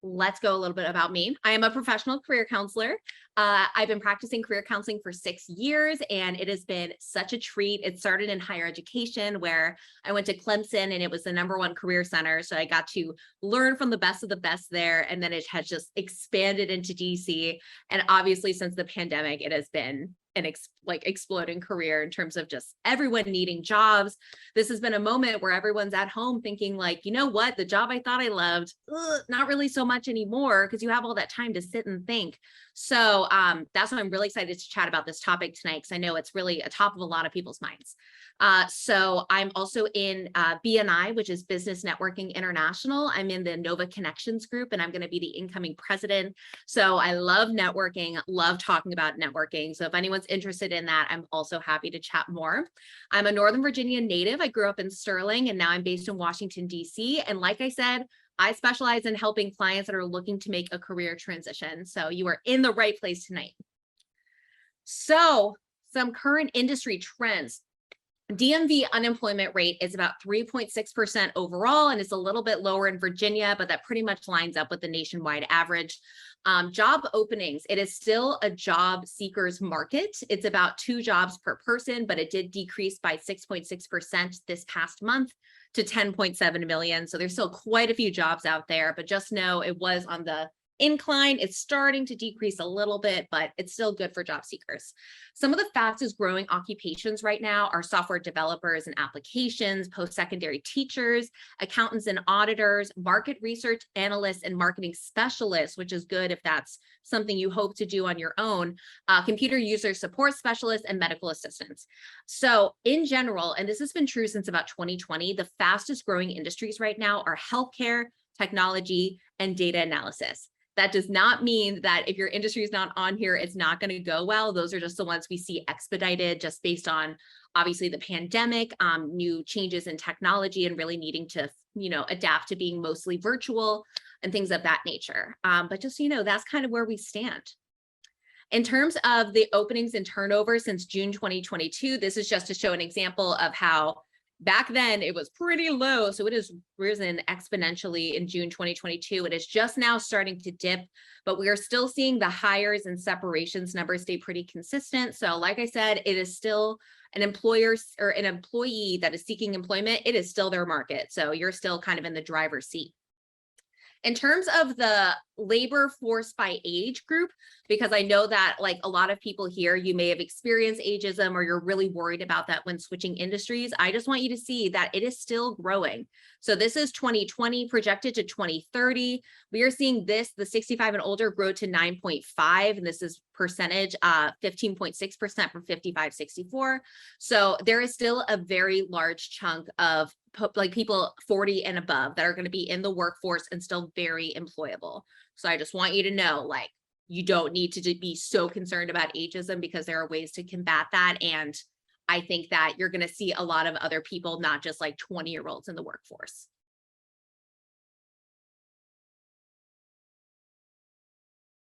let's go a little bit about me. I am a professional career counselor. I've been practicing career counseling for 6 years, and it has been such a treat. It started in higher education, where I went to Clemson, and it was the #1 career center. So I got to learn from the best of the best there. And then it has just expanded into DC. And obviously, since the pandemic, it has been an exploding career in terms of just everyone needing jobs. This has been a moment where everyone's at home thinking like, you know what, the job I thought I loved, not really so much anymore, because you have all that time to sit and think. So that's why I'm really excited to chat about this topic tonight, because I know it's really a top of a lot of people's minds. So I'm also in BNI, which is Business Networking International. I'm in the Nova Connections group, and I'm going to be the incoming president. So I love networking, love talking about networking. So if anyone's interested in that, I'm also happy to chat more. I'm a Northern Virginia native. I grew up in Sterling, and now I'm based in Washington, D.C. And like I said, I specialize in helping clients that are looking to make a career transition. So you are in the right place tonight. So some current industry trends. DMV unemployment rate is about 3.6% overall, and it's a little bit lower in Virginia, but that pretty much lines up with the nationwide average. Job openings, it is still a job seekers market. It's about 2 jobs per person, but it did decrease by 6.6% this past month to 10.7 million. So there's still quite a few jobs out there, but just know it was on the incline. It's starting to decrease a little bit, but it's still good for job seekers. Some of the fastest growing occupations right now are software developers and applications, post-secondary teachers, accountants and auditors, market research analysts, and marketing specialists, which is good if that's something you hope to do on your own, computer user support specialists, and medical assistants. So in general, and this has been true since about 2020, the fastest growing industries right now are healthcare, technology, and data analysis. That does not mean that if your industry is not on here, it's not going to go well. Those are just the ones we see expedited just based on obviously the pandemic, new changes in technology, and really needing to, adapt to being mostly virtual and things of that nature. But just, that's kind of where we stand. In terms of the openings and turnover since June 2022, this is just to show an example of how back then it was pretty low. So it has risen exponentially in June 2022. It is just now starting to dip, but we are still seeing the hires and separations numbers stay pretty consistent. So like I said, it is still an employer or an employee that is seeking employment. It is still their market. So you're still kind of in the driver's seat. In terms of the labor force by age group, because I know that like a lot of people here, you may have experienced ageism or you're really worried about that when switching industries. I just want you to see that it is still growing. So this is 2020 projected to 2030. We are seeing this, the 65 and older, grow to 9.5, and this is percentage, 15.6% from 55-64. So there is still a very large chunk of like people 40 and above that are going to be in the workforce and still very employable. So I just want you to know, like, you don't need to be so concerned about ageism, because there are ways to combat that. And I think that you're going to see a lot of other people, not just like 20-year-olds in the workforce.